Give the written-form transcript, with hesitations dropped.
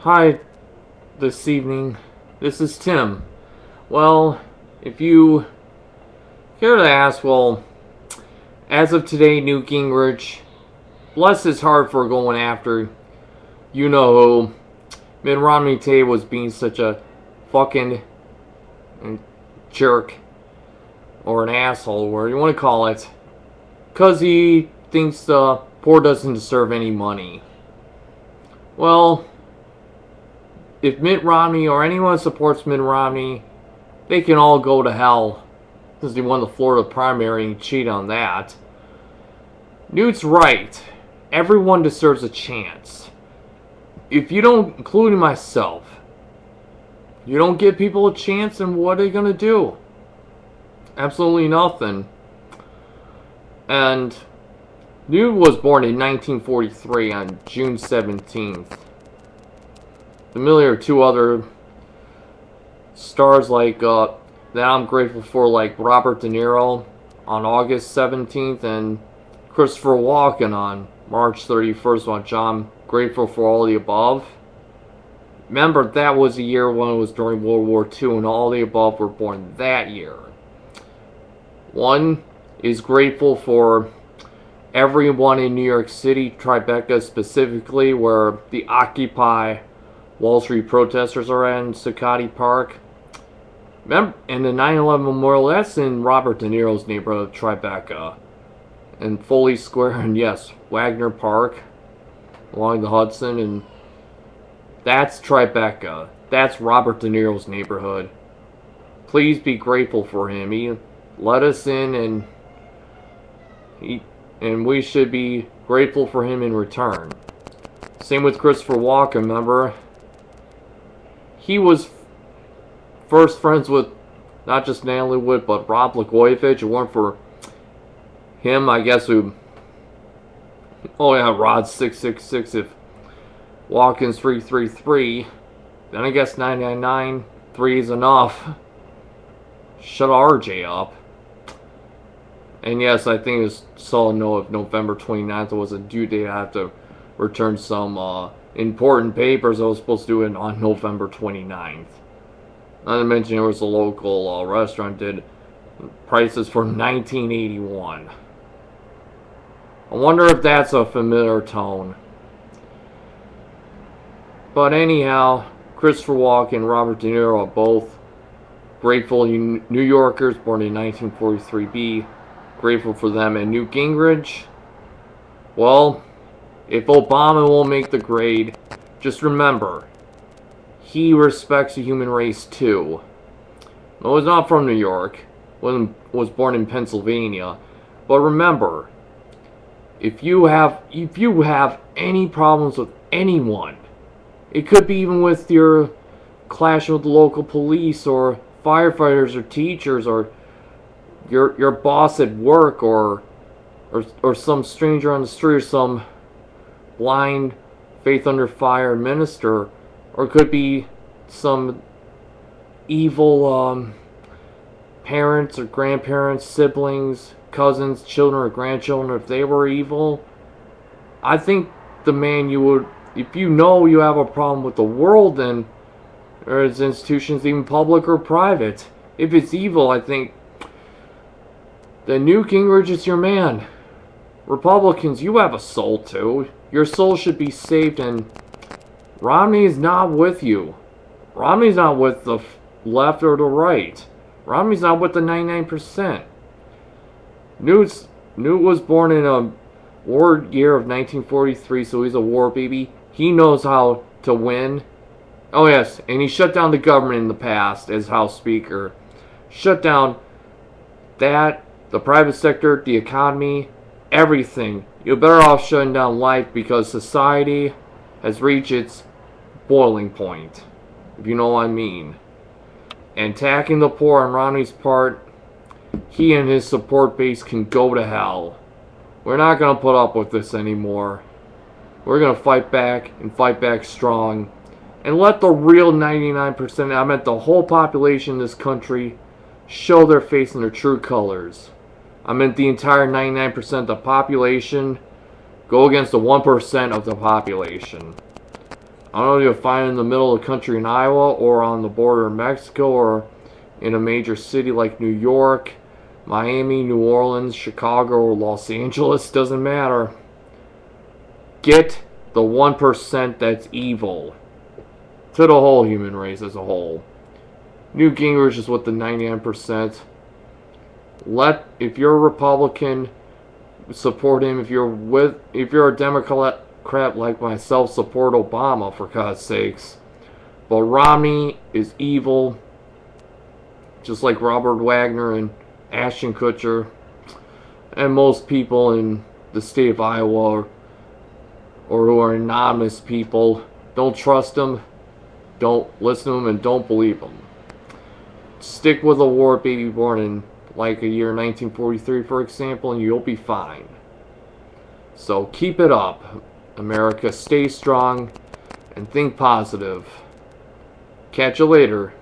Hi, this evening. This is Tim. Well, if you care to ask, well, as of today, Newt Gingrich, bless his heart for going after, you know who. Mitt Romney today was being such a fucking jerk, or an asshole, whatever you want to call it, because he thinks the poor doesn't deserve any money. Well, if Mitt Romney or anyone supports Mitt Romney, they can all go to hell, since he won the Florida primary and cheat on that. Newt's right. Everyone deserves a chance. If you don't, including myself, you don't give people a chance, then what are they going to do? Absolutely nothing. And Newt was born in 1943 on June 17th. Familiar with two other stars like that I'm grateful for, like Robert DeNiro on August 17th and Christopher Walken on March 31st, which I'm grateful for all the above. Remember, that was a year when it was during World War II, and all the above were born that year. One is grateful for everyone in New York City, Tribeca specifically, where the Occupy Wall Street protesters are at in Zuccotti Park. Remember, and the 9/11 Memorial, that's in Robert De Niro's neighborhood, Tribeca. And Foley Square, and yes, Wagner Park, along the Hudson, and that's Tribeca. That's Robert De Niro's neighborhood. Please be grateful for him. He let us in, and we should be grateful for him in return. Same with Christopher Walken, remember? He was first friends with not just NATALIE Wood, but Rod Blagojevich. It weren't for him, I guess, who... Oh yeah, Rod's 666. If Walken's 333, then I guess 999, 3 is enough. Shut RJ up. And yes, I think it was solid note of November 29th. It was a due date. I have to return some important papers. I was supposed to do it on November 29th. Not to mention there was a local restaurant did prices for 1981. I wonder if that's a familiar tone. But anyhow, Christopher Walken and Robert De Niro are both grateful New Yorkers born in 1943B. Grateful for them. And Newt Gingrich, well, if Obama won't make the grade, just remember, he respects the human race too. No, he's not from New York. Was born in Pennsylvania. But remember, if you have any problems with anyone, it could be even with your clash with the local police or firefighters or teachers or your boss at work or some stranger on the street or some blind faith under fire minister, or it could be some evil parents or grandparents, siblings, cousins, children or grandchildren. If they were evil, I think the man you would, if you know you have a problem with the world and or its institutions, even public or private, if it's evil, I think then Newt Gingrich is your man. Republicans, you have a soul too. Your soul should be saved, and Romney is not with you. Romney's not with the left or the right. Romney's not with the 99%. Newt was born in a war year of 1943, so he's a war baby. He knows how to win. Oh yes, and he shut down the government in the past as House Speaker. Shut down that, the private sector, the economy, everything. You're better off shutting down life because society has reached its boiling point, if you know what I mean. And attacking the poor on Romney's part, he and his support base can go to hell. We're not going to put up with this anymore. We're going to fight back and fight back strong. And let the real 99%, I meant the whole population in this country, show their face in their true colors. I meant the entire 99% of the population go against the 1% of the population. I don't know if you'll find it in the middle of the country in Iowa or on the border of Mexico or in a major city like New York, Miami, New Orleans, Chicago, or Los Angeles. Doesn't matter. Get the 1% that's evil to the whole human race as a whole. Newt Gingrich is with the 99%. If you're a Republican, support him. If you're a Democrat like myself, support Obama, for God's sakes. But Romney is evil, just like Robert Wagner and Ashton Kutcher and most people in the state of Iowa or who are anonymous people. Don't trust them, don't listen to them, and don't believe them. Stick with a war baby born in like a year 1943, for example, and you'll be fine. So keep it up, America. Stay strong and think positive. Catch you later.